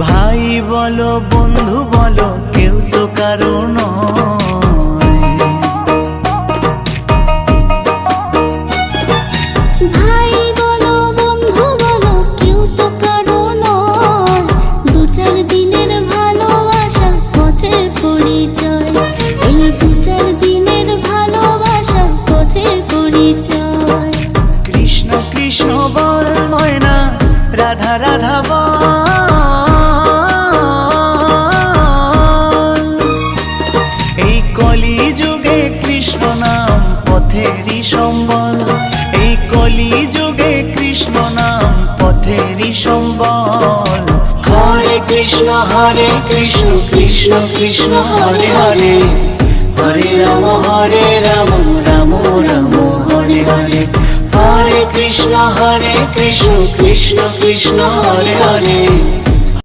ভাই বলো বন্ধু বলো কেউ তো কারো নয়। ভাই বলো বন্ধু বলো কেউ তো কারো নয়। দু চার দিনের ভালোবাসা পথের পরিচয়। এই দু চার দিনের ভালোবাসা পথের পরিচয়। কৃষ্ণ কৃষ্ণ বল ময়না রাধা রাধা বল। এই কলি যুগে কৃষ্ণ নাম পথেরই সম্বল। এই কলি যুগে কৃষ্ণ নাম পথেরই সম্বল। হরে কৃষ্ণ কৃষ্ণ কৃষ্ণ হরে হরে, হরে রাম রাম রাম হরে হরে। হরে কৃষ্ণ কৃষ্ণ কৃষ্ণ হরে হরে।